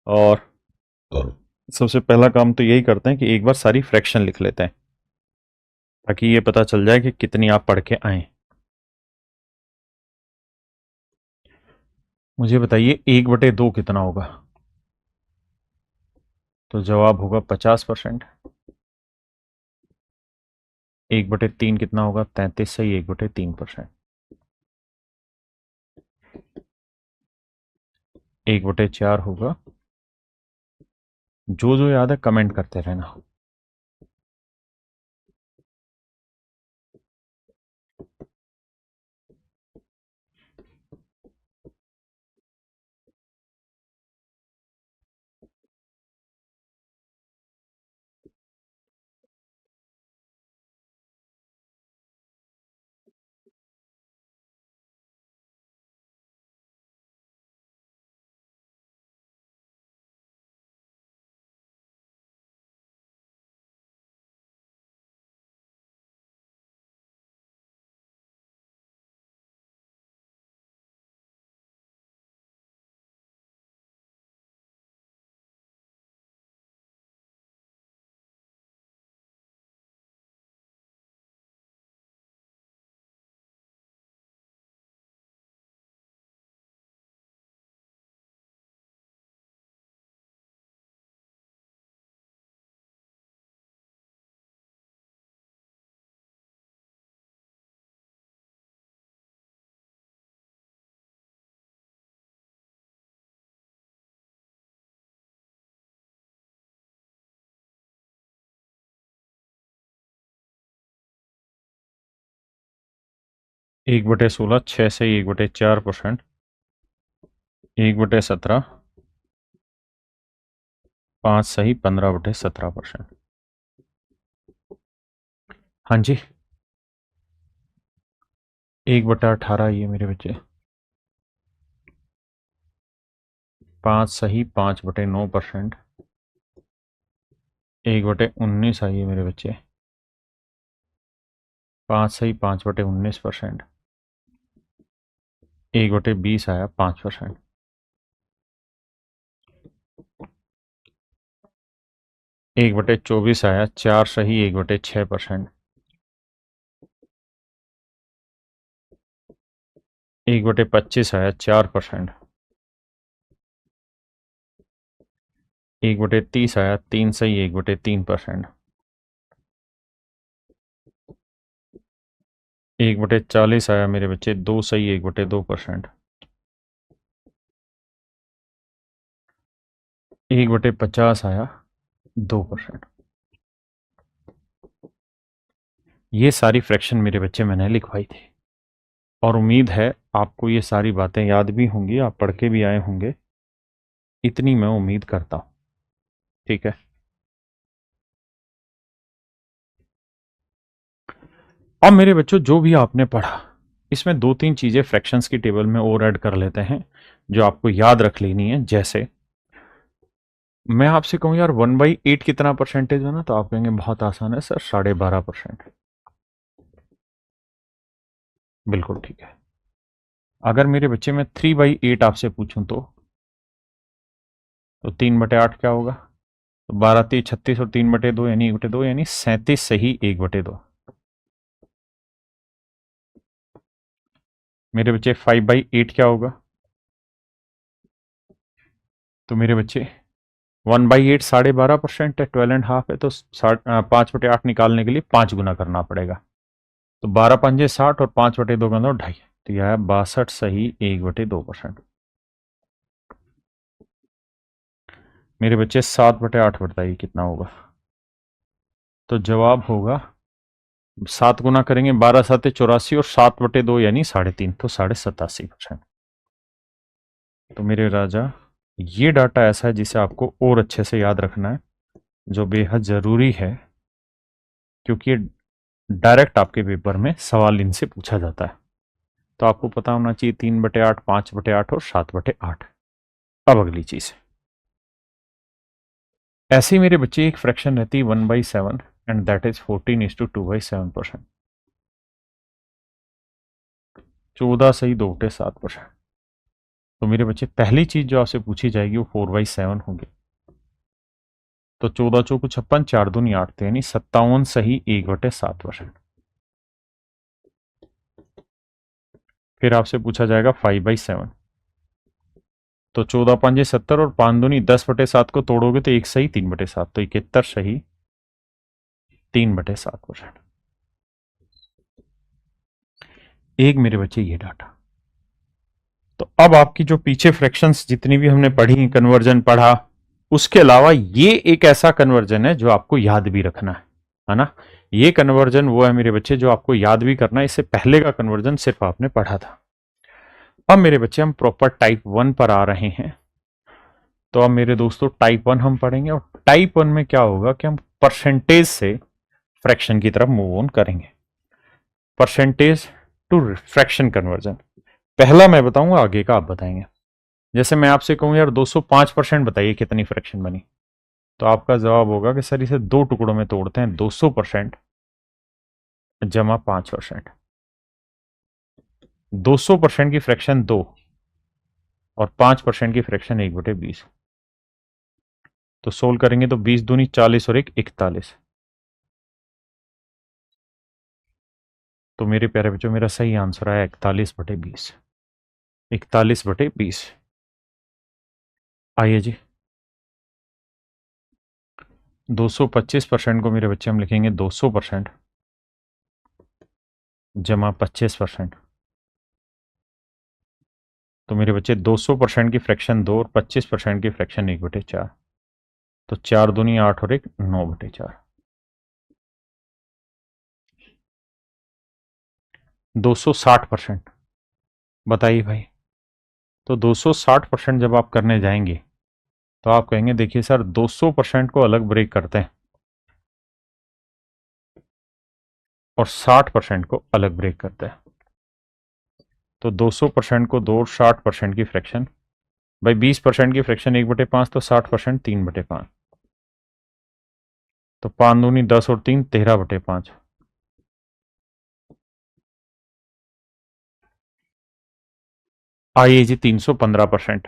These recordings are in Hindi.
और सबसे पहला काम तो यही करते हैं कि एक बार सारी फ्रैक्शन लिख लेते हैं ताकि ये पता चल जाए कि कितनी आप पढ़ के आए। मुझे बताइए 1/2 कितना होगा? तो जवाब होगा 50%। 1/3 कितना होगा? 33। सही, 1/3%। 1/4 होगा। जो जो याद है कमेंट करते रहना। 1/16, 6 से 1/4%। 1/17, 5 सही 15/17%। हाँ जी। 1/18 ये मेरे बच्चे। 5 सही 5/9%। 1/19 आइए मेरे बच्चे। 5 सही 5/19%। 1/20 आया 5%। 1/24 आया 4 सही 1/6%। 1/25 आया 4%। 1/30 आया 3 सही 1/3%। 1/40 आया मेरे बच्चे 2 सही 1/2%। 1/50 आया 2%। ये सारी फ्रैक्शन मेरे बच्चे मैंने लिखवाई थी और उम्मीद है आपको ये सारी बातें याद भी होंगी, आप पढ़ के भी आए होंगे, इतनी मैं उम्मीद करता हूँ। ठीक है। अब मेरे बच्चों जो भी आपने पढ़ा इसमें 2-3 चीज़ें फ्रैक्शंस की टेबल में और ऐड कर लेते हैं जो आपको याद रख लेनी है। जैसे मैं आपसे कहूँ यार 1/8 कितना परसेंटेज है ना, तो आप कहेंगे बहुत आसान है सर, 12.5%। बिल्कुल ठीक है। अगर मेरे बच्चे में 3/8 आपसे पूछूं तो 3/8 क्या होगा? तो 12 3 36 और 3/2 यानी 1/2 यानी 37 सही 1/2। मेरे बच्चे 5/8 क्या होगा? तो मेरे बच्चे 1/8 12.5% है, 12.5 है, तो 5/8 निकालने के लिए 5 गुना करना पड़ेगा। तो 12×5 = 60 और 5/2 का 2.5, तो यह है 62 सही 1/2%। मेरे बच्चे 7/8 बताइए कितना होगा? तो जवाब होगा 7 गुना करेंगे 12 7 84 और 7/2 यानी 3.5, तो 87.5%। तो मेरे राजा ये डाटा ऐसा है जिसे आपको और अच्छे से याद रखना है, जो बेहद ज़रूरी है, क्योंकि डायरेक्ट आपके पेपर में सवाल इनसे पूछा जाता है। तो आपको पता होना चाहिए 3/8, 5/8 और 7/8। अब अगली चीज, ऐसे ही मेरे बच्चे एक फ्रैक्शन रहती है 1/7 एंड दैट इज 14:2/7%। 14 सही 2/7%। तो मेरे बच्चे पहली चीज जो आपसे पूछी जाएगी वो 4/7 होगी। तो 14 चौको 56, 4 दूनी 8, तो यानी 57 सही 1/7%। फिर आपसे पूछा जाएगा 5/7। तो 14 5 70 और 5 दूनी 10/7 को तोड़ोगे तो 1 सही 3/7, तो 71 सही 3/7%। एक मेरे बच्चे ये डाटा। तो अब आपकी जो पीछे फ्रैक्शंस जितनी भी हमने पढ़ी, कन्वर्जन पढ़ा, उसके अलावा ये एक ऐसा कन्वर्जन है जो आपको याद भी रखना है ना। ये कन्वर्जन वो है मेरे बच्चे जो आपको याद भी करना है। इससे पहले का कन्वर्जन सिर्फ आपने पढ़ा था। अब मेरे बच्चे हम प्रॉपर टाइप 1 पर आ रहे हैं। तो अब मेरे दोस्तों टाइप 1 हम पढ़ेंगे, और टाइप 1 में क्या होगा कि हम परसेंटेज से फ्रैक्शन की तरफ मूव ऑन करेंगे। परसेंटेज टू फ्रैक्शन कन्वर्जन पहला मैं बताऊंगा, आगे का आप बताएंगे। जैसे मैं आपसे कहूं यार 205% बताइए कितनी फ्रैक्शन बनी, तो आपका जवाब होगा कि सर इसे दो टुकड़ों में तोड़ते हैं, 200% जमा 5%। 200% की फ्रैक्शन 2 और 5% की फ्रैक्शन 1/20। तो सोल्व करेंगे तो 20 दूनी 40 और 1 41। तो मेरे प्यारे बच्चों मेरा सही आंसर आया 41/20। 41/20। आइए जी, 225% को मेरे बच्चे हम लिखेंगे 200% जमा 25%। तो मेरे बच्चे 200% की फ्रैक्शन 2 और 25% की फ्रैक्शन 1/4। तो 4 दूनी 8 और 1 9/4। 260% बताइए भाई। तो 260% जब आप करने जाएंगे तो आप कहेंगे देखिए सर 200% को अलग ब्रेक करते हैं और 60% को अलग ब्रेक करते हैं। तो 200% को 2 और 60% की फ्रैक्शन, भाई 20% की फ्रैक्शन 1/5, तो 60% 3/5। तो 5 दूनी 10 और 3 13/5। आइए जी 315%।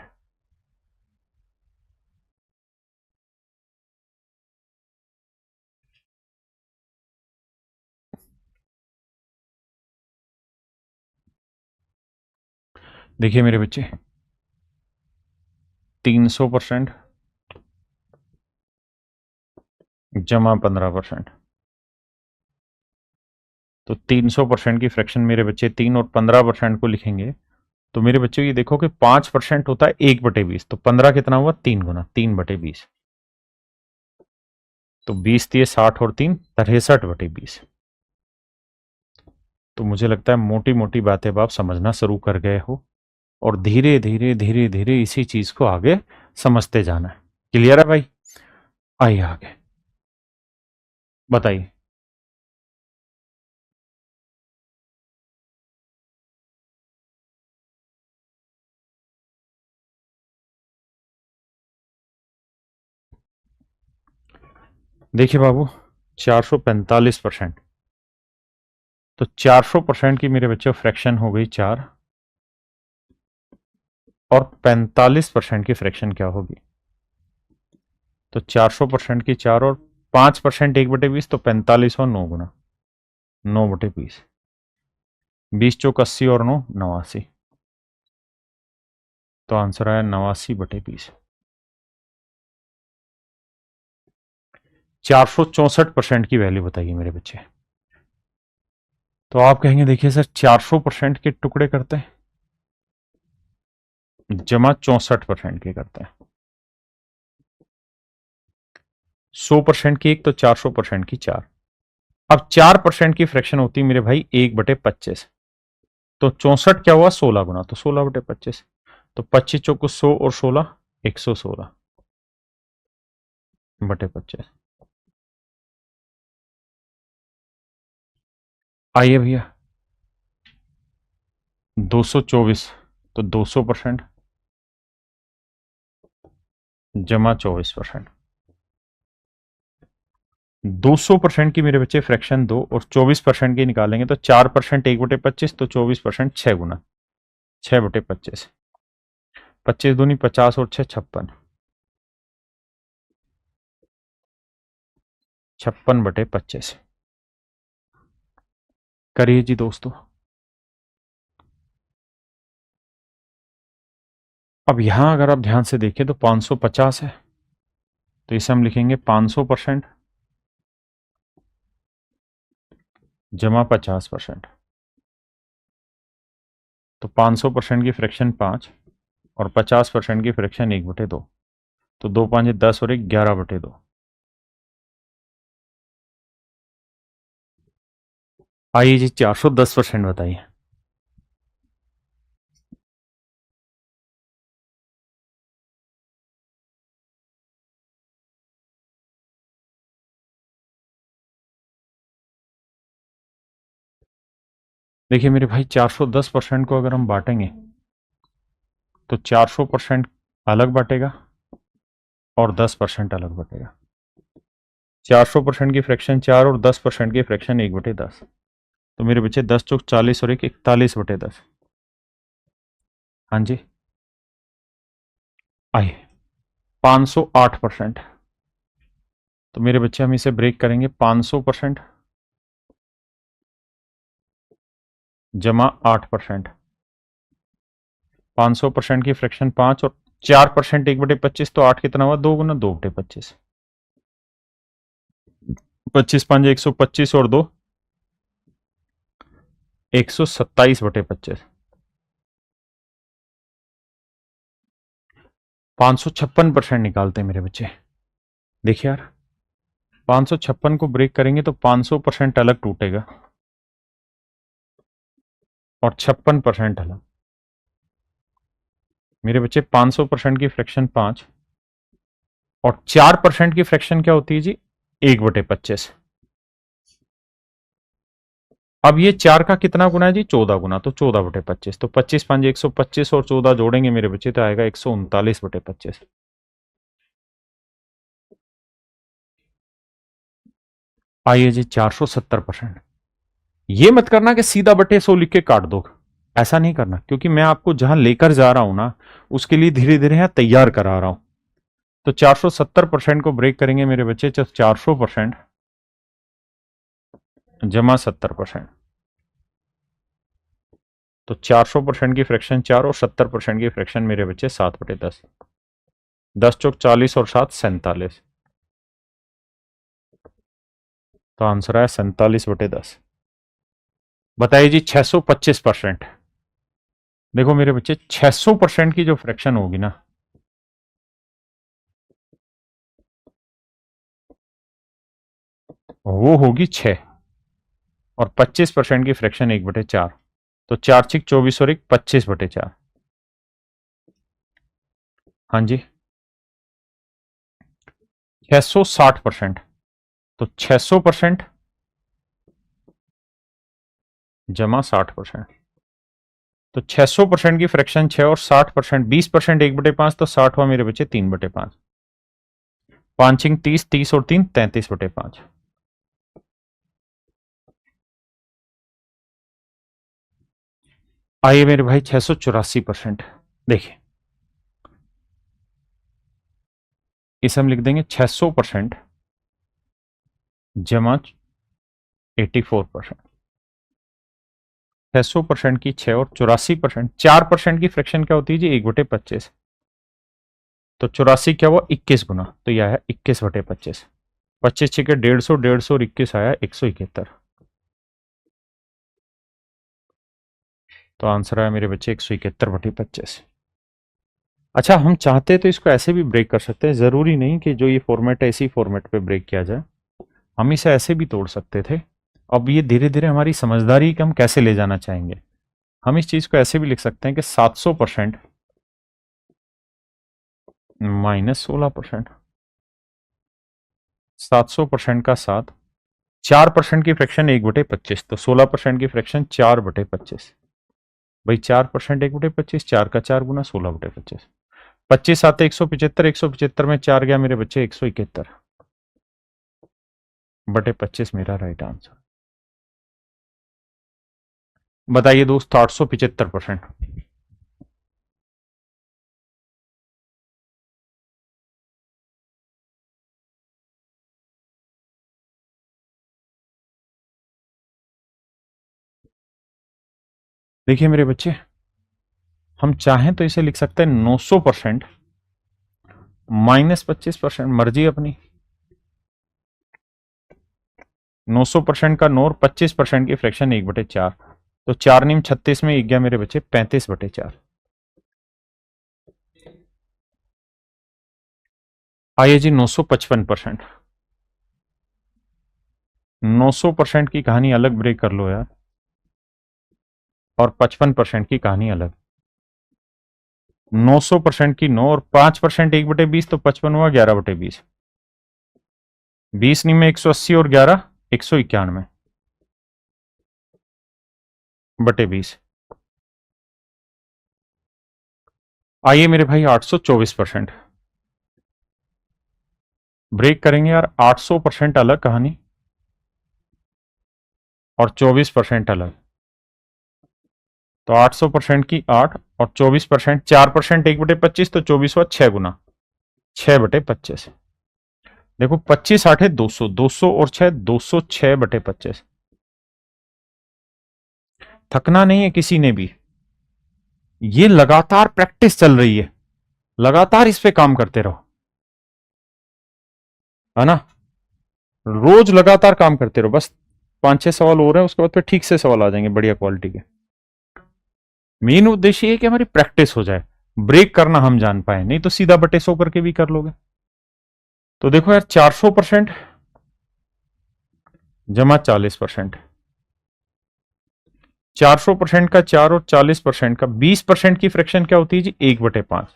देखिए मेरे बच्चे 300% जमा 15%। तो 300% की फ्रैक्शन मेरे बच्चे 3 और 15% को लिखेंगे। तो मेरे बच्चों ये देखो कि 5% होता है 1/20, तो 15 कितना हुआ 3 गुना 3/20। तो 20 दिए 60 और 3 63/20। तो मुझे लगता है मोटी मोटी बातें अब आप समझना शुरू कर गए हो, और धीरे धीरे धीरे धीरे इसी चीज को आगे समझते जाना है। क्लियर है भाई? आइए आगे बताइए। देखिए बाबू 445%। तो 400% की मेरे बच्चों फ्रैक्शन हो गई 4, और 45% की फ्रैक्शन क्या होगी? तो 400% की 4 और 5% 1/20, तो 45 और 9 गुना 9/20। 20 चौक 80 और 9 89। तो आंसर आया 89/20। 464% की वैल्यू बताइए मेरे बच्चे। तो आप कहेंगे देखिए सर 400% के टुकड़े करते हैं जमा 64% के करते हैं। 100% की 1, तो 400% की 4। अब 4% की फ्रैक्शन होती है मेरे भाई 1/25। तो 64 क्या हुआ 16 गुना, तो 16/25। तो 25 चौको 100 और 16 116/25। आइए भैया 224, तो 200% जमा 24%। 200% की मेरे बच्चे फ्रैक्शन 2 और 24% की निकालेंगे तो 4% 1/25, तो 24% 6 गुना 6/25। 25 दूनी 50 और 6 56, 56/25 करिए जी दोस्तों। अब यहां अगर आप ध्यान से देखें तो 550 है, तो इसे हम लिखेंगे 500% जमा 50%। तो 500% की फ्रैक्शन 5 और 50% की फ्रैक्शन 1/2, तो 2 5 10 और 1 11/2। आइए जी 410% बताइए। देखिए मेरे भाई 410% को अगर हम बांटेंगे तो 400% अलग बटेगा और 10% अलग बटेगा। 400% की फ्रैक्शन 4 और 10% की फ्रैक्शन 1/10, तो मेरे बच्चे 10 चौक 40 और 1 41/10। हाँ जी, आइए 508%। तो मेरे बच्चे हम इसे ब्रेक करेंगे 500% जमा 8%। 500% की फ्रैक्शन 5 और 4% 1/25, तो 8 कितना हुआ 2 गुना 2/25। 25 5 125 और 2 127/25। 556% निकालते हैं मेरे बच्चे। देखिए यार 556 को ब्रेक करेंगे तो 500% अलग टूटेगा और 56% अलग। मेरे बच्चे 500% की फ्रैक्शन 5 और 4% की फ्रैक्शन क्या होती है जी 1/25। अब ये 4 का कितना गुना है जी 14 गुना, तो 14/25। तो 25 5 125 और 14 जोड़ेंगे मेरे बच्चे तो आएगा 139/25। आइए जी 470%। ये मत करना कि सीधा बटे 100 लिख के काट दो, ऐसा नहीं करना, क्योंकि मैं आपको जहां लेकर जा रहा हूं ना उसके लिए धीरे धीरे यहां तैयार करा रहा हूं। तो 470% को ब्रेक करेंगे मेरे बच्चे, 400% जमा 70%। तो 400% की फ्रैक्शन 4 और 70% की फ्रैक्शन मेरे बच्चे 7/10। 10 चौक 40 और 7 47। तो आंसर है 47/10। बताइए जी 625%। देखो मेरे बच्चे 600% की जो फ्रैक्शन होगी ना वो होगी 6 और 25% की फ्रैक्शन 1/4, तो 4 6 24 और 1 25/4। हाँ जी 660%। तो 600% जमा 60%। तो 600% की फ्रैक्शन 6 और 60%, 20% 1/5, तो 60 हुआ मेरे बच्चे 3/5। 5 30, 30 और 3 33/5। आइए मेरे भाई 684%। देखिए इसे हम लिख देंगे 600% जमा 84%। 600% की 6 और 84%, 4% की फ्रैक्शन क्या होती है जी 1/25, तो 84 क्या हुआ 21 गुना, तो यह है 21/25। 25 छिके 150, 150 और 21 आया 171। तो आंसर आया मेरे बच्चे 171/25। अच्छा हम चाहते तो इसको ऐसे भी ब्रेक कर सकते हैं, जरूरी नहीं कि जो ये फॉर्मेट है इसी फॉर्मेट पे ब्रेक किया जाए, हम इसे ऐसे भी तोड़ सकते थे। अब ये धीरे धीरे हमारी समझदारी कि हम कैसे ले जाना चाहेंगे। हम इस चीज को ऐसे भी लिख सकते हैं कि 700% -16%। 700% का 7, 4% की फ्रैक्शन 1/25, तो 16% की फ्रैक्शन 4/25। भाई 4% 1/25, 4 का 4 गुना 16/25। 25 7 175, 175 में 4 गया मेरे बच्चे 171/25 मेरा राइट आंसर। बताइए दोस्त 875%। देखिए मेरे बच्चे, हम चाहें तो इसे लिख सकते हैं 900% -25%, मर्जी अपनी। 900% का 9 और 25% की फ्रैक्शन 1/4, तो 4 नीम 36 में 1 गया मेरे बच्चे 35/4। आइए जी 955%। 900% की कहानी अलग ब्रेक कर लो यार, और 55% की कहानी अलग। 900% की 9 और 5% 1/20, तो 55 हुआ 11/20। 20 नी में 180 और 11 191 बटे 20। आइए मेरे भाई 824%। ब्रेक करेंगे यार, 800% अलग कहानी और 24% अलग। तो 800% की 8 और 24%, 4% 1/25, तो 24 हुआ 6 गुना 6/25। देखो 25 8 है 200, 200 और 6 206/25। थकना नहीं है किसी ने भी, ये लगातार प्रैक्टिस चल रही है, लगातार इस पे काम करते रहो, है ना। रोज लगातार काम करते रहो, बस 5-6 सवाल हो रहे हैं, उसके बाद फिर ठीक से सवाल आ जाएंगे बढ़िया क्वालिटी के। मेन उद्देश्य ये कि हमारी प्रैक्टिस हो जाए, ब्रेक करना हम जान पाए, नहीं तो सीधा बटे 100 करके भी कर लोगे। तो देखो यार 400% जमा 40%, 400% का 4 और 40% का 20% की फ्रैक्शन क्या होती है जी 1/5।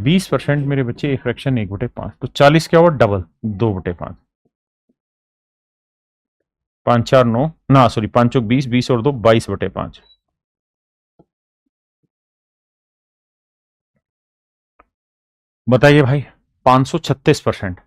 20% मेरे बच्चे एक फ्रैक्शन 1/5, तो 40 क्या हुआ डबल 2/5। 5 4 9 ना सॉरी 5 चौक 20, 20 और 2 22/5। बताइए भाई 536%।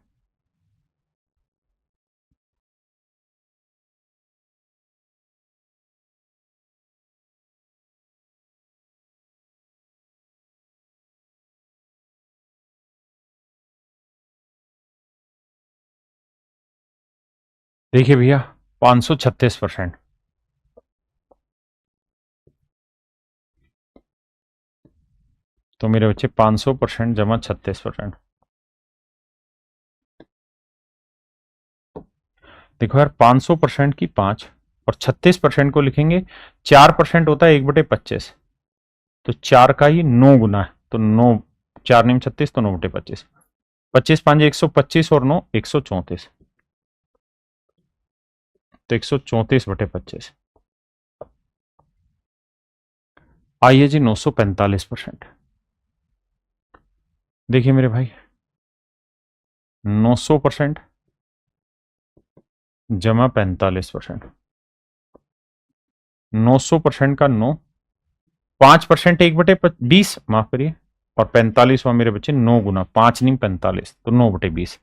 देखिए भैया 536%। तो मेरे बच्चे 500% जमा 36%। देखो यार 500% की 5 और 36% को लिखेंगे, 4% होता है 1/25, तो 4 का ही 9 गुना है, तो 9 4 नीम 36, तो 9/25। 25 5 125 और 9 134, तो 134/25। आइए जी 945%। देखिए मेरे भाई 900% जमा 45%। 900% का 9, 5% 1/20 माफ करिए, और 45 हुआ मेरे बच्चे 9 गुना 5 नीम 45, तो 9/20।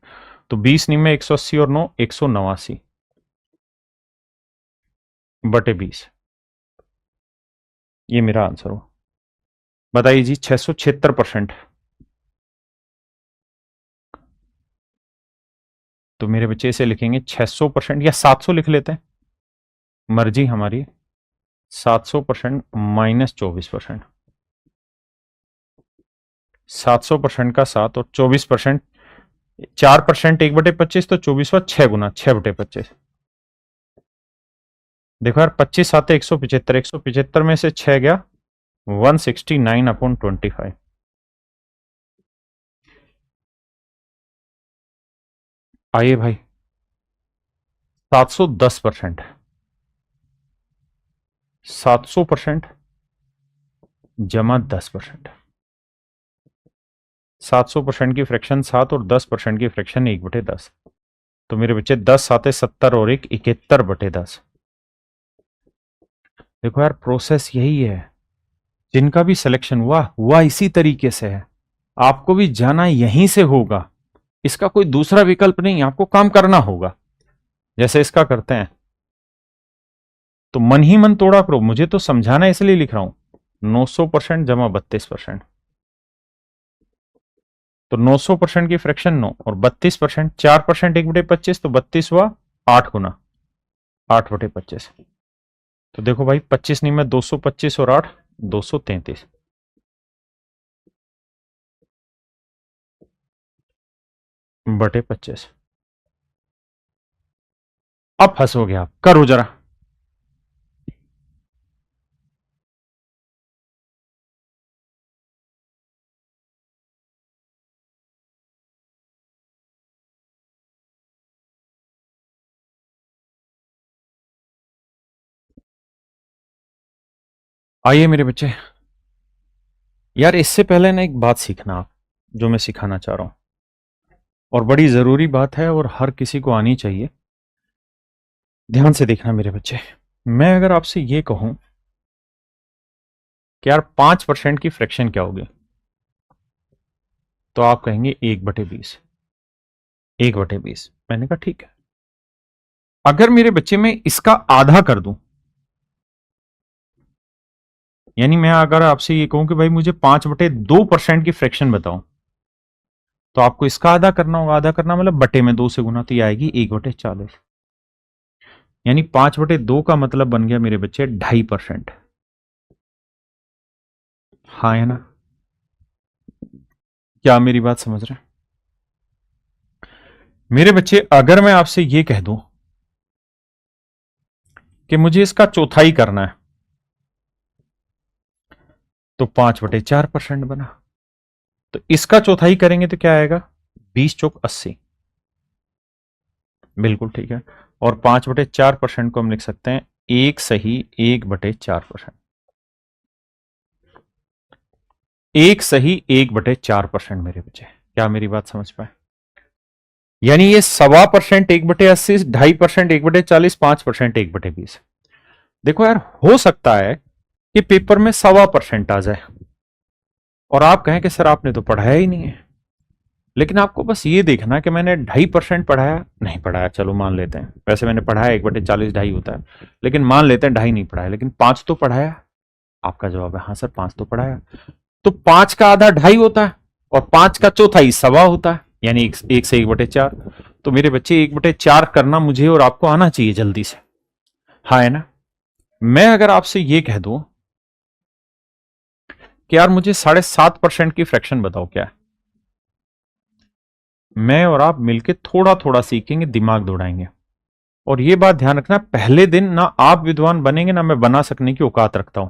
तो 20 नीम में 180 और 9 189/20। ये मेरा आंसर हो। बताइए जी 676%। तो मेरे बच्चे इसे लिखेंगे 600% या 700 लिख लेते हैं, मर्जी हमारी। 700% -24%। 700% का 7 और 24%, 4% 1/25, तो 24 हुआ 6 गुना 6/25। देखो यार 25 7 175, 175 में से 6 गया 169/25। आइए भाई 710%। 700% जमा 10%। 700% की फ्रैक्शन 7 और 10% की फ्रैक्शन 1/10, तो मेरे बच्चे 10 7 70 और 1 71/10। देखो यार प्रोसेस यही है, जिनका भी सिलेक्शन हुआ हुआ इसी तरीके से है, आपको भी जाना यहीं से होगा, इसका कोई दूसरा विकल्प नहीं, आपको काम करना होगा जैसे इसका करते हैं। तो मन ही मन तोड़ा करो, मुझे तो समझाना इसलिए लिख रहा हूं। 900% जमा 32%, तो 900% की फ्रैक्शन 9 और 32%, 4% 1/25, तो 32 हुआ 8 गुना 8/25। तो देखो भाई 25 नहीं में 225 और 8 233 बटे 25। अब फंसोगे आप, करो जरा। आइए मेरे बच्चे, यार इससे पहले ना एक बात सीखना आप, जो मैं सिखाना चाह रहा हूं, और बड़ी जरूरी बात है और हर किसी को आनी चाहिए। ध्यान से देखना मेरे बच्चे। मैं अगर आपसे ये कहूं कि यार 5% की फ्रैक्शन क्या होगी, तो आप कहेंगे 1/20। 1/20 मैंने कहा ठीक है। अगर मेरे बच्चे में इसका आधा कर दूं, यानी मैं अगर आपसे ये कहूं कि भाई मुझे 5/2% की फ्रैक्शन बताओ, तो आपको इसका आधा करना होगा। आधा करना मतलब बटे में 2 से गुना, तो ये आएगी 1/40। यानी 5/2 का मतलब बन गया मेरे बच्चे 2.5%। हाँ है ना? क्या आप मेरी बात समझ रहे हैं मेरे बच्चे? अगर मैं आपसे ये कह दूं कि मुझे इसका चौथाई करना है, तो 5/4% बना। तो इसका चौथाई करेंगे तो क्या आएगा? 20 × 80। बिल्कुल ठीक है। और 5/4% को हम लिख सकते हैं 1 सही 1/4%। मेरे बच्चे, क्या मेरी बात समझ पाए? यानी ये 1.25% 1/80, 2.5% 1/40, 5% 1/20। देखो यार, हो सकता है कि पेपर में 1.25% आ जाए और आप कहें कि सर आपने तो पढ़ाया ही नहीं है। लेकिन आपको बस ये देखना कि मैंने 2.5% पढ़ाया, नहीं पढ़ाया, चलो मान लेते हैं। वैसे मैंने पढ़ाया 1/40 2.5 होता है, लेकिन मान लेते हैं 2.5 नहीं पढ़ाया, लेकिन 5 तो पढ़ाया। आपका जवाब है हाँ सर 5 तो पढ़ाया। तो 5 का आधा 2.5 होता है और 5 का चौथाई 1.25 होता है, यानी 1 से 1/4। तो मेरे बच्चे 1/4 करना मुझे और आपको आना चाहिए जल्दी से। हाँ है ना? मैं अगर आपसे ये कह दूं कि यार मुझे 7.5% की फ्रैक्शन बताओ क्या है, मैं और आप मिलके थोड़ा थोड़ा सीखेंगे, दिमाग दौड़ाएंगे। और ये बात ध्यान रखना, पहले दिन ना आप विद्वान बनेंगे ना मैं बना सकने की औकात रखता हूं,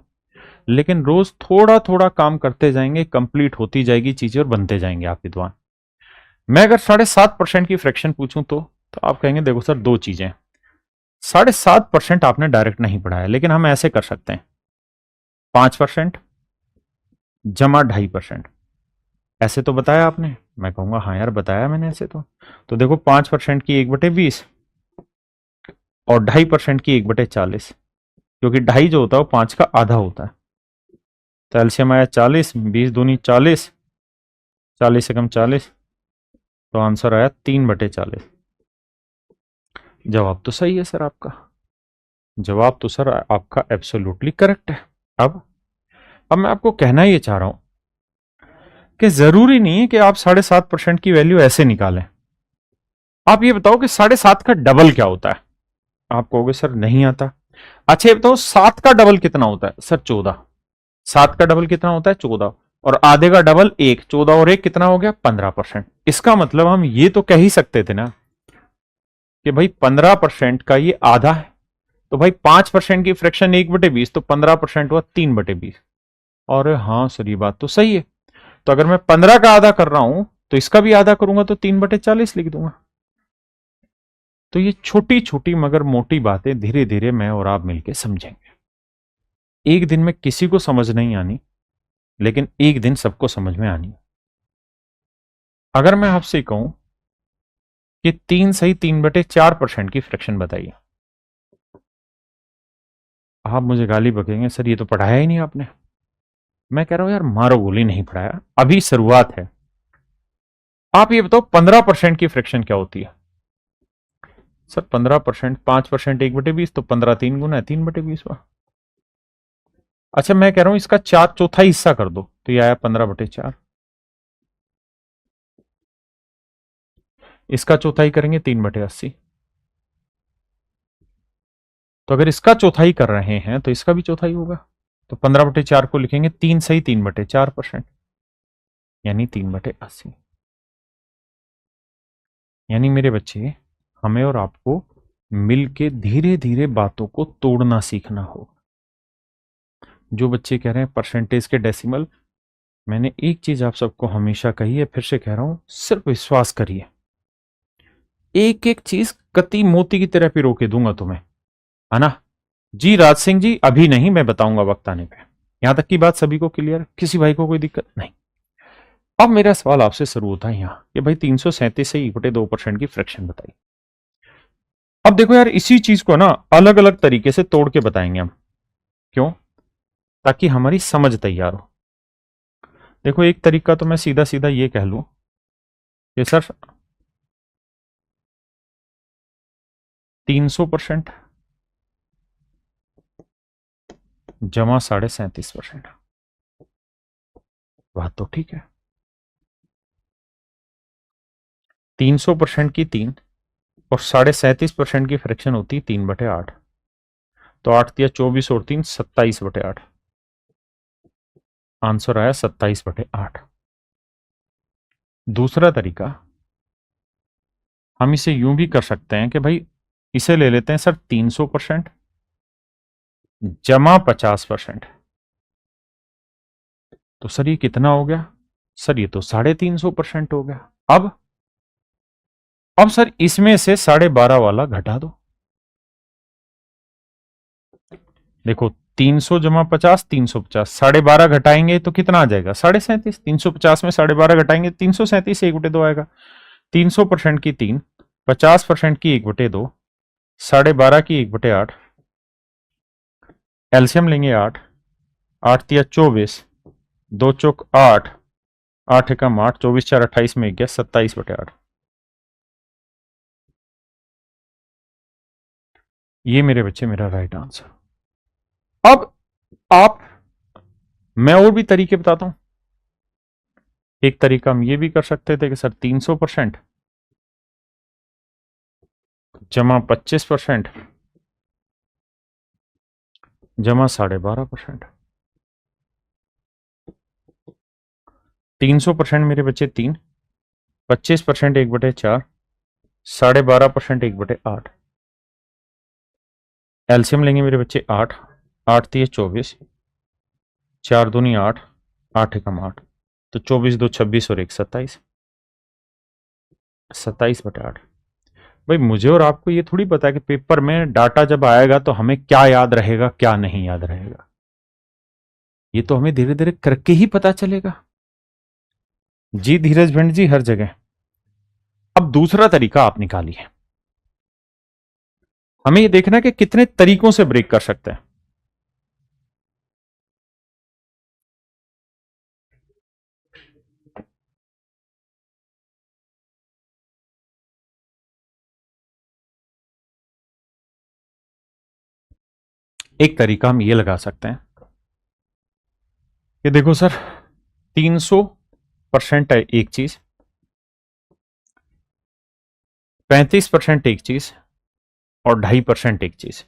लेकिन रोज थोड़ा थोड़ा काम करते जाएंगे, कंप्लीट होती जाएगी चीजें और बनते जाएंगे आप विद्वान। मैं अगर 7.5% की फ्रैक्शन पूछूं तो आप कहेंगे देखो सर दो चीजें। 7.5% आपने डायरेक्ट नहीं पढ़ाया, लेकिन हम ऐसे कर सकते हैं, 5% जमा 2.5%। ऐसे तो बताया आपने? मैं कहूंगा हाँ यार बताया मैंने ऐसे तो देखो 5% की 1/20 और 2.5% की 1/40, क्योंकि 2.5 जो होता है वो 5 का आधा होता है। तो एलसीएम आया 40, 20 दूनी 40, 40 से कम 40, तो आंसर आया 3/40। जवाब तो सही है सर आपका, जवाब तो सर आपका एब्सोल्युटली करेक्ट है। अब मैं आपको कहना ये चाह रहा हूं कि जरूरी नहीं है कि आप 7.5% की वैल्यू ऐसे निकालें। आप ये बताओ कि 7.5 का डबल क्या होता है? आप कहोगे सर नहीं आता। अच्छा ये बताओ 7 का डबल कितना होता है? सर 14। 7 का डबल कितना होता है? 14। और आधे का डबल 1, 14 और 1 कितना हो गया? 15%। इसका मतलब हम ये तो कह ही सकते थे ना कि भाई 15% का ये आधा है। तो भाई 5% की फ्रैक्शन 1/20, तो 15% हुआ 3/20। और हाँ सर ये बात तो सही है। तो अगर मैं 15 का आधा कर रहा हूं तो इसका भी आधा करूंगा तो 3/40 लिख दूंगा। तो ये छोटी छोटी मगर मोटी बातें धीरे धीरे मैं और आप मिलकर समझेंगे। एक दिन में किसी को समझ नहीं आनी, लेकिन एक दिन सबको समझ में आनी। अगर मैं आपसे कहूं कि 3 सही 3/4% की फ्रैक्शन बताइए, आप मुझे गाली बकेंगे सर ये तो पढ़ाया ही नहीं आपने। मैं कह रहा हूं यार मारो गोली, नहीं पढ़ाया, अभी शुरुआत है। आप ये बताओ 15% की फ्रैक्शन क्या होती है? सर 15%, 5% 1/20, तो 15 3 गुना है 3/20 हुआ। अच्छा मैं कह रहा हूं इसका चार चौथाई हिस्सा कर दो, तो ये आया 15/4। इसका चौथाई करेंगे 3/80, तो अगर इसका चौथाई कर रहे हैं तो इसका भी चौथाई होगा। तो 15/4 को लिखेंगे 3 सही 3/4%, यानी 3/80। यानी मेरे बच्चे, हमें और आपको मिलके धीरे धीरे बातों को तोड़ना सीखना हो। जो बच्चे कह रहे हैं परसेंटेज के डेसिमल, मैंने एक चीज आप सबको हमेशा कही है, फिर से कह रहा हूं, सिर्फ विश्वास करिए। एक एक चीज कति मोती की तरह पिरो के दूंगा तुम्हें, है ना जी राज सिंह जी? अभी नहीं, मैं बताऊंगा वक्त आने पे। यहां तक की बात सभी को क्लियर? किसी भाई को कोई दिक्कत नहीं? अब मेरा सवाल आपसे शुरू होता है यहां कि भाई 337 से 1/2% की फ्रैक्शन बताइए। अब देखो यार, इसी चीज को ना अलग अलग तरीके से तोड़ के बताएंगे हम। क्यों? ताकि हमारी समझ तैयार हो। देखो, एक तरीका तो मैं सीधा सीधा ये कह लूं कि सर 300% जमा 37.5%। बात तो ठीक है। 300% की 3 और 37.5% की फ्रैक्शन होती है 3/8। तो 8 दिया 24 और 3 27/8। आंसर आया 27/8। दूसरा तरीका, हम इसे यूं भी कर सकते हैं कि भाई इसे ले लेते हैं सर 300% जमा 50%। तो सर ये कितना हो गया? सर ये तो 350% हो गया। अब सर इसमें से 12.5 वाला घटा दो। देखो, 300 जमा 50 350, 12.5 घटाएंगे तो कितना आ जाएगा? 37.5। 350 में 12.5 घटाएंगे 337 1/2 आएगा। 300% की 3, 50% की 1/2, 12.5 की 1/8, एलसीएम लेंगे 8, 8 तिया 24, 2 चौक 8, 8 एकम 8, 24 4 28 में 1 गया 27/8। ये मेरे बच्चे मेरा राइट आंसर। अब आप, मैं और भी तरीके बताता हूं। एक तरीका हम ये भी कर सकते थे कि सर 300% जमा 25% जमा 12.5%। 300% मेरे बच्चे 3, 25% 1/4, 12.5% 1/8। एलसीएम लेंगे मेरे बच्चे 8, 8 तिये 24, 4 दूनी 8, 8 एकम 8, तो 24 2 26 और 1 27, 27/8। भाई मुझे और आपको ये थोड़ी पता है कि पेपर में डाटा जब आएगा तो हमें क्या याद रहेगा क्या नहीं याद रहेगा। ये तो हमें धीरे धीरे करके ही पता चलेगा। जी धीरज भिंड जी, हर जगह। अब दूसरा तरीका आप निकालिए। हमें ये देखना है कि कितने तरीकों से ब्रेक कर सकते हैं। एक तरीका हम ये लगा सकते हैं कि देखो सर, 300% है एक चीज, 35% एक चीज और 2.5% एक चीज।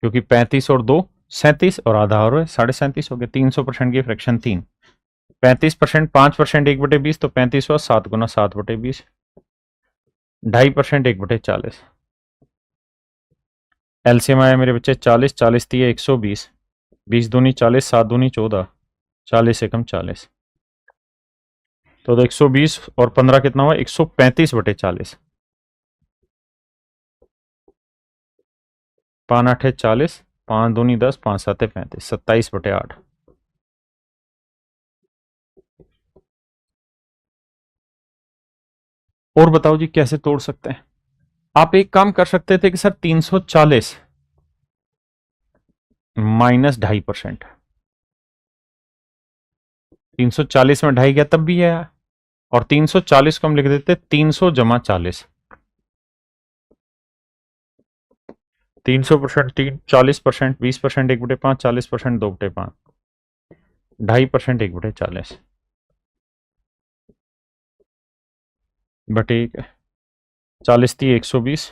क्योंकि 35 और 2 37 और आधा और 37.5 हो गया। 300% की फ्रैक्शन 3, 35% 5% 1/20, तो 35 हुआ 7 गुना 7/20, 2.5% 1/40। एलसीएम आया मेरे बच्चे 40, 40 दिए 120, 20 दूनी 40, 7 दूनी 14, 40 एकम 40। तो 120 और 15 कितना हुआ? 135/40। 5 8 40, 5 दूनी 10, 5 7 35, 27/8। और बताओ जी कैसे तोड़ सकते हैं? आप एक काम कर सकते थे कि सर 340 माइनस 2.5%। 340 में 2.5 गया तब भी है, और 340 को हम लिख देते 300 जमा 40। 300% 3, 40%, 20% 1/5, 40% 2/5, 2.5% 1/40 बटे 1, 40 थी 120,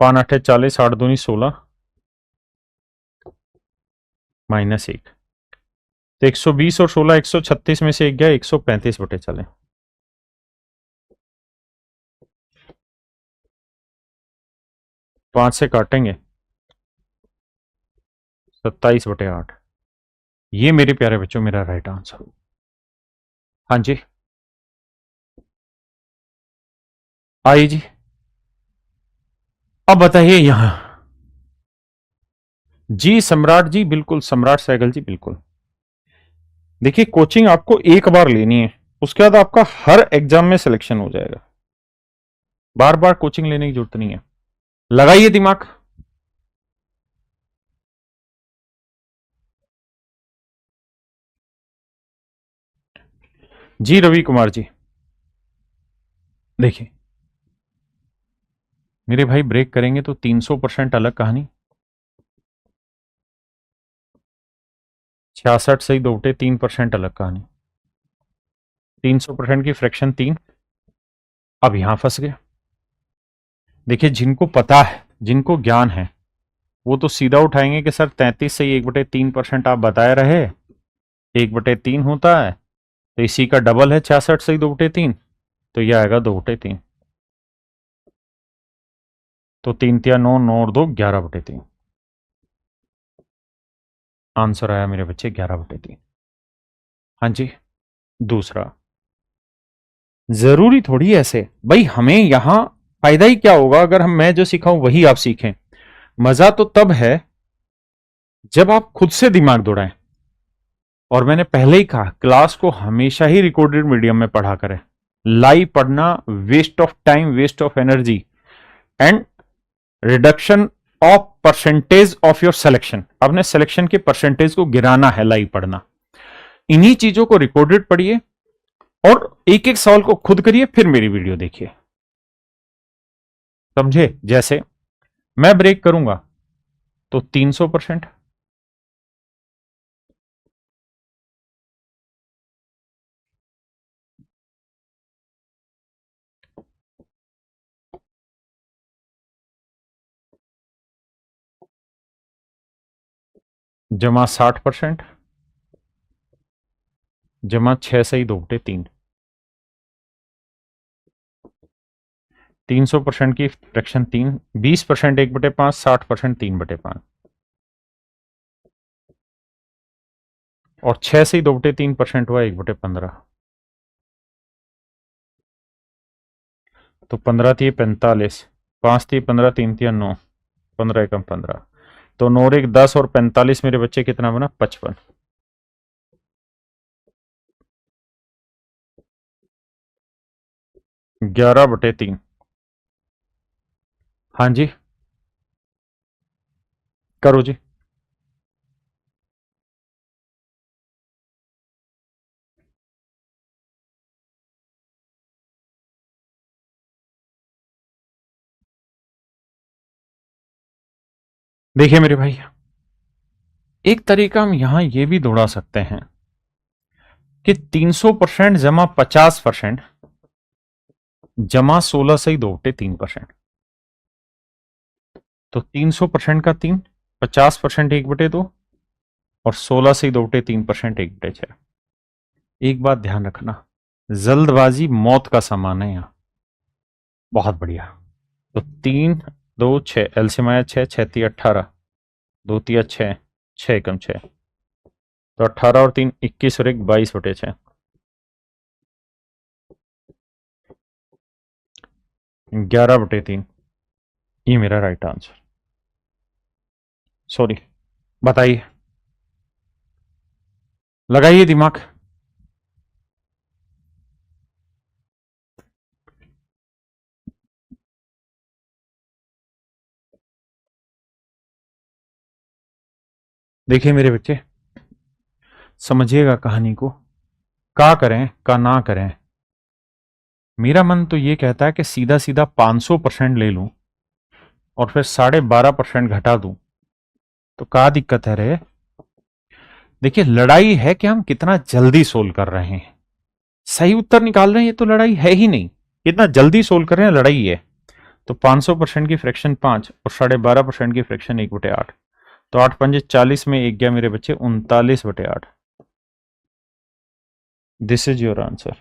5 8 40, 8 दूनी 16 -1, तो 120 और 16 136 में से एक गया, 135 बटे चले। 5 से काटेंगे 27 बटे 8। ये मेरे प्यारे बच्चों मेरा राइट आंसर। हाँ जी आइए जी, अब बताइए यहां। जी सम्राट जी बिल्कुल, सम्राट सैगल जी बिल्कुल। देखिए कोचिंग आपको एक बार लेनी है, उसके बाद आपका हर एग्जाम में सिलेक्शन हो जाएगा, बार बार कोचिंग लेने की जरूरत नहीं है। लगाइए दिमाग। जी रवि कुमार जी, देखिए मेरे भाई ब्रेक करेंगे तो 300% अलग कहानी, 66 सही 2 बटे 3% अलग कहानी, 300% की फ्रैक्शन 3। अब यहां फंस गया। देखिए जिनको पता है, जिनको ज्ञान है, वो तो सीधा उठाएंगे कि सर 33 से 1/3% आप बताए रहे, 1/3 होता है, तो इसी का डबल है 66 से 2/3, तो यह आएगा 2/3। तो 3 तिया 9, 9 और 2 11/3। आंसर आया मेरे बच्चे 11/3। हाँ जी दूसरा, जरूरी थोड़ी ऐसे भाई, हमें यहां फायदा ही क्या होगा अगर मैं जो सिखाऊं वही आप सीखें। मजा तो तब है जब आप खुद से दिमाग दौड़ाएं। और मैंने पहले ही कहा क्लास को हमेशा ही रिकॉर्डेड मीडियम में पढ़ा करें। लाइव पढ़ना waste of time, waste of energy and reduction of percentage of your selection. अपने सिलेक्शन के परसेंटेज को गिराना है लाइव पढ़ना। इन्हीं चीजों को रिकॉर्डेड पढ़िए और एक एक सवाल को खुद करिए, फिर मेरी वीडियो देखिए। समझे? जैसे मैं ब्रेक करूंगा तो 300%, जमा 60%, जमा 6 सही 2/3। 300% की फ्रैक्शन 3, 20% 1/5, 60% 3/5, और 6 से ही 2/3% हुआ 1/15। तो 15 थी 45, 5 थी 15, 3 थी 9, 15 एकम 15, तो 9 1 10 और 45 मेरे बच्चे कितना बना 55। 11/3। हाँ जी करो जी। देखिए मेरे भाई, एक तरीका हम यहां यह भी दौड़ा सकते हैं कि 300% जमा 50% जमा 16 से ही 2/3%। तो 300% का 3, 50% 1/2 और 16 से 2/3% 1/6। एक बात ध्यान रखना, जल्दबाजी मौत का सामान है यहां। बहुत बढ़िया। तो 3 2 6 एलसीएम आया 6, 6 3 18, 2 3 6, 6 एकम 6, तो 18 और 3 21 और 1 22/6, 11/3। ये मेरा राइट आंसर। सॉरी, बताइए, लगाइए दिमाग। देखिए मेरे बच्चे, समझिएगा कहानी को, का करें का ना करें। मेरा मन तो ये कहता है कि सीधा सीधा 500% ले लूं और फिर 12.5% घटा दूं, तो क्या दिक्कत है रे। देखिए लड़ाई है कि हम कितना जल्दी सोल्व कर रहे हैं, सही उत्तर निकाल रहे हैं, ये तो लड़ाई है ही नहीं। कितना जल्दी सोल्व कर रहे हैं लड़ाई है। तो 500% की फ्रैक्शन 5 और 12.5% की फ्रैक्शन 1/8। तो 8 पंजे 40 में 1 गया मेरे बच्चे 39/8। This is your answer.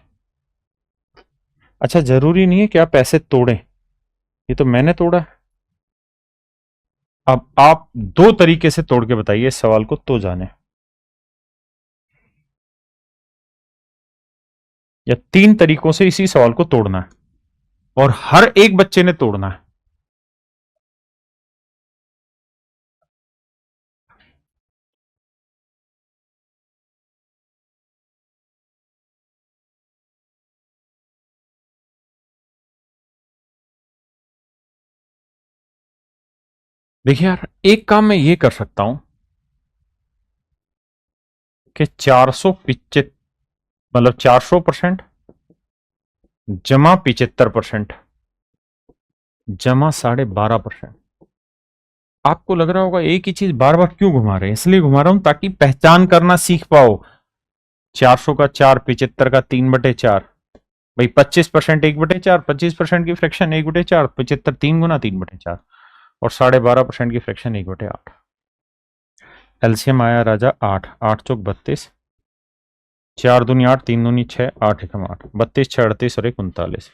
अच्छा, जरूरी नहीं है कि आप ऐसे तोड़ें, ये तो मैंने तोड़ा है। अब आप दो तरीके से तोड़ के बताइए इस सवाल को तो जाने, या 3 तरीकों से इसी सवाल को तोड़ना है और हर एक बच्चे ने तोड़ना है। देखिए यार, एक काम मैं ये कर सकता हूं कि 475 मतलब 400% जमा 75% जमा 12.5%। आपको लग रहा होगा एक ही चीज बार बार क्यों घुमा रहे हैं, इसलिए घुमा रहा हूं ताकि पहचान करना सीख पाओ। 400 का 4, 75 का 3/4, भाई 25% 1/4, 25% की फ्रैक्शन 1/4, 75 3 गुना 3/4 और 12.5% की फ्रैक्शन 1/8। एलसीएम आया राजा 8, 8 चौक 32, 4 दूनी 8, 3 दूनी 6, 8 एकम 8, 32 6 38 और 1 39।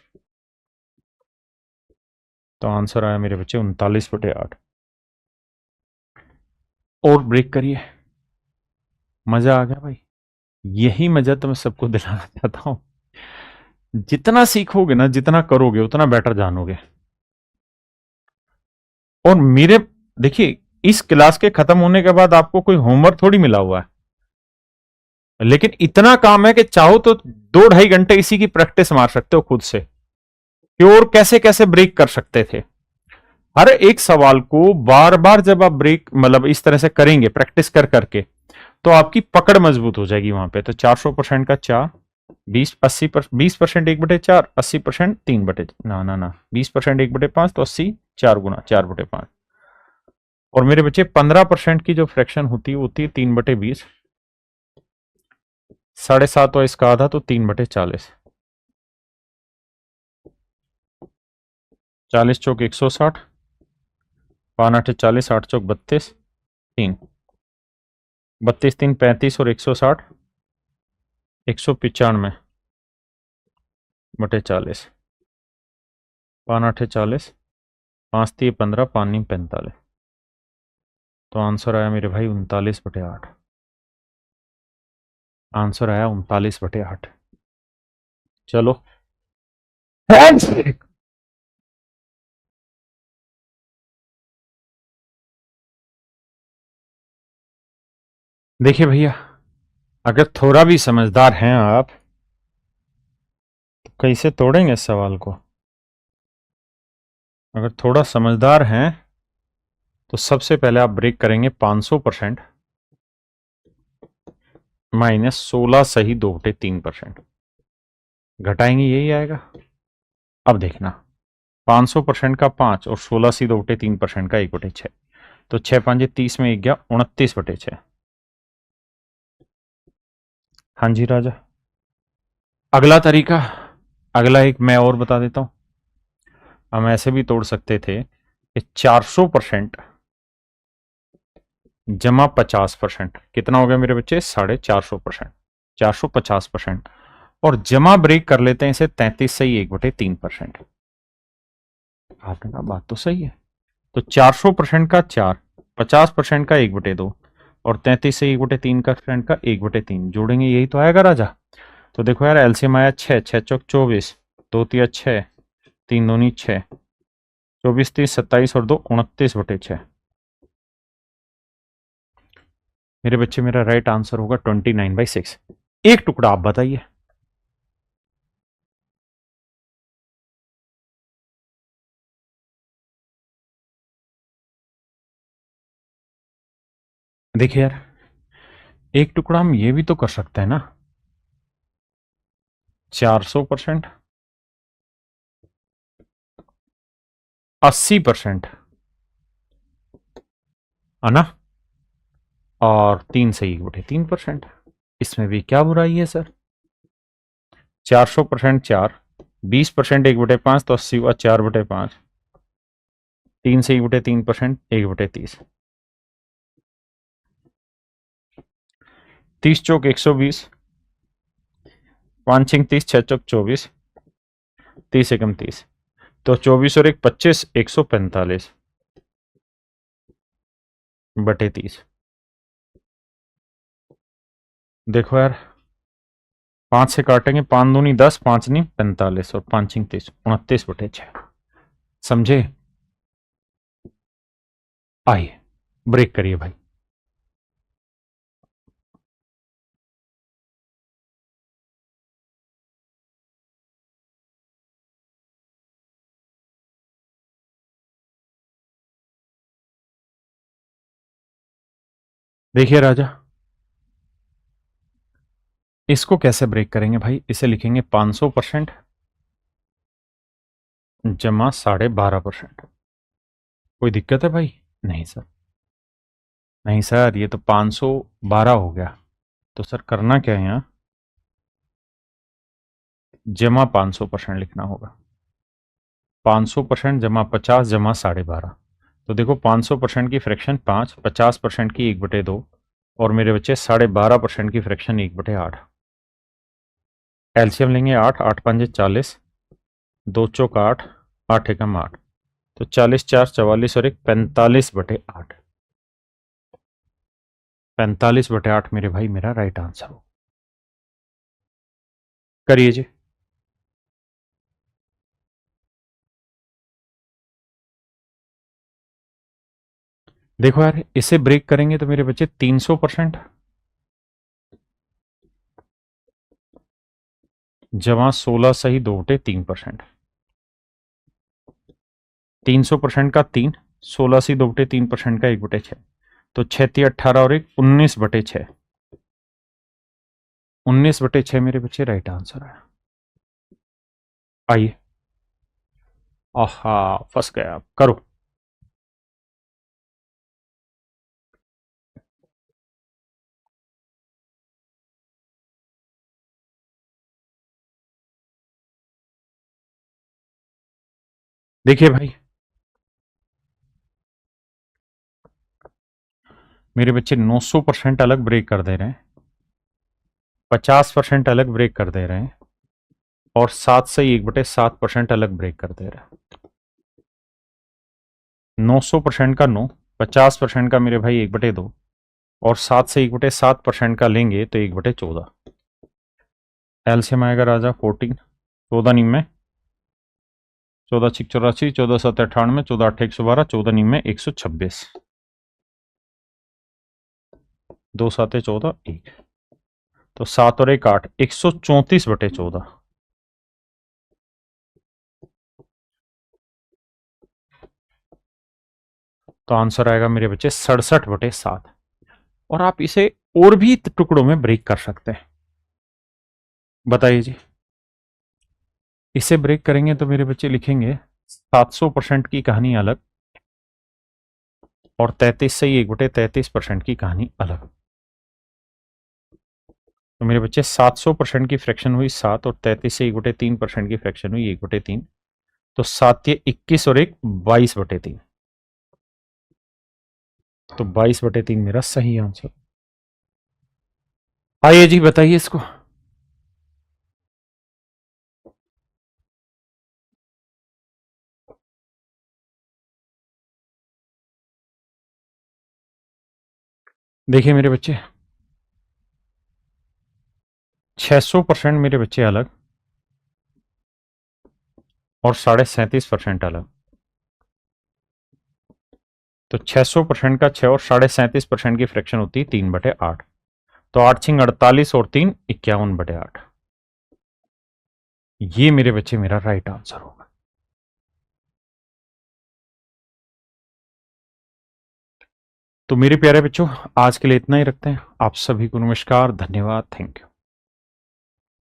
तो आंसर आया मेरे बच्चे 39/8। और ब्रेक करिए, मजा आ गया भाई। यही मजा तो मैं सबको दिलाना चाहता हूं। जितना सीखोगे ना, जितना करोगे उतना बेटर जानोगे। और मेरे देखिए, इस क्लास के खत्म होने के बाद आपको कोई होमवर्क थोड़ी मिला हुआ है, लेकिन इतना काम है कि चाहो तो 2-2.5 घंटे इसी की प्रैक्टिस मार सकते हो खुद से, प्योर कैसे कैसे ब्रेक कर सकते थे। हर एक सवाल को बार बार जब आप ब्रेक मतलब इस तरह से करेंगे प्रैक्टिस कर करके, तो आपकी पकड़ मजबूत हो जाएगी वहां पे। तो 400% का 4, 20% 1/4, 80% 3/, ना 20% 1/5 तो 80 4 गुना 4/5। और मेरे बच्चे 15% की जो फ्रैक्शन होती है 3/20, 7.5 और इसका आधा तो 3/40, 40 चौक 160, 5 8 40, 8 चौक 32, 3 32 3 35 और 160, 195/40, 5 8 40, 5 3 15, 5 9 45। तो आंसर आया मेरे भाई 39/8। आंसर आया 39/8। चलो देखिए भैया, अगर थोड़ा भी समझदार हैं आप तो कैसे तोड़ेंगे इस सवाल को। अगर थोड़ा समझदार हैं तो सबसे पहले आप ब्रेक करेंगे 500% माइनस 16 सही 2/3%, घटाएंगे यही आएगा। अब देखना, 500% का 5 और 16 सी 2/3% का 1/6, तो 6 5 30 में 1 गया 29/6। हाँ जी राजा। अगला तरीका, अगला एक मैं और बता देता हूं। हम ऐसे भी तोड़ सकते थे कि 400% जमा 50%, कितना हो गया मेरे बच्चे 450%, 450%। और जमा ब्रेक कर लेते हैं इसे 33 से 1/3%। आपने कहा बात तो सही है। तो 400% का 4, 50% का 1/2 और 33 से 1/3% का 1/3 जोड़ेंगे, यही तो आएगा राजा। तो देखो यार, एलसीएम आया 6, 6 चौक 24, 2 तिया 6, 3 दूनी 6, 24 30 27 और 2 29/6। मेरे बच्चे मेरा राइट आंसर होगा 29/6। एक टुकड़ा आप बताइए। देखिए यार, एक टुकड़ा हम ये भी तो कर सकते हैं ना, 400% 80%, है ना, और 3 से 1/3%। इसमें भी क्या बुराई है सर। 400% 4, 20% 1/5 तो 80 हुआ 4/5, 3 से 1/3%, 1/30। 30 चौक 120, 5 छिंग 30, 6 चौक 24, 30 एकम 30, तो 24 और 1 25, 145 बटे 30। देखो यार, 5 से काटेंगे, 5 दूनी 10, 5 नहीं 45 और 5 छिंग 30, 29/6। समझे? आइए ब्रेक करिए भाई। देखिए राजा, इसको कैसे ब्रेक करेंगे भाई? इसे लिखेंगे 500% जमा 12.5%। कोई दिक्कत है भाई? नहीं सर, नहीं सर, ये तो 512 हो गया। तो सर करना क्या है यहाँ? जमा 500% लिखना होगा। 500% जमा 50 जमा 12.5। तो देखो 500% की फ्रैक्शन 5, 50% की 1/2 और मेरे बच्चे 12.5% की फ्रैक्शन 1/8। एलसीएम लेंगे 8, 8 5 40, 2 चौक 8, 8 एकम 8, तो 40 4 44 और 1 45/8। 45/8 मेरे भाई मेरा राइट आंसर हो। करिए जी। देखो यार, इसे ब्रेक करेंगे तो मेरे बच्चे 300% जमा 16 सही 2/3%। 300% का 3, 16 सी 2/3% का 1/6, तो 6 18 और 1 19/6। 19/6 मेरे बच्चे राइट आंसर है। आइए। आहा, फंस गया, आप करो। देखिए भाई, मेरे बच्चे 900% अलग ब्रेक कर दे रहे हैं, 50% अलग ब्रेक कर दे रहे हैं और 7 से 1/7% अलग ब्रेक कर दे रहे हैं। 900% का 9, 50% का मेरे भाई 1/2 और 7 से 1/7% का लेंगे तो 1/14। एलसीएम आएगा राजा 14, 14 निम में 14 छिक 84, 14 7 98, 14 8 112, 14 निम में 126, 2 7 14 1, तो 7 और 1 8, 134/14। तो आंसर आएगा मेरे बच्चे 67/7। और आप इसे और भी टुकड़ों में ब्रेक कर सकते हैं। बताइए जी। इसे ब्रेक करेंगे तो मेरे बच्चे लिखेंगे 700% की कहानी अलग और 33 से 1/33% की कहानी अलग। तो मेरे बच्चे 700% की फ्रैक्शन हुई 7 और 33 से 1/3% की फ्रैक्शन हुई 1/3, तो 7 ये 21 और 1 22/3, तो 22/3 मेरा सही आंसर। आइए जी बताइए इसको। देखिए मेरे बच्चे, 600% मेरे बच्चे अलग और 37.5% अलग। तो 600% का 6 और 37.5% की फ्रैक्शन होती है 3/8, तो 8 छिंग 48 और 3 51/8। ये मेरे बच्चे मेरा राइट आंसर होगा। तो मेरे प्यारे बच्चों, आज के लिए इतना ही रखते हैं। आप सभी को नमस्कार, धन्यवाद, थैंक यू।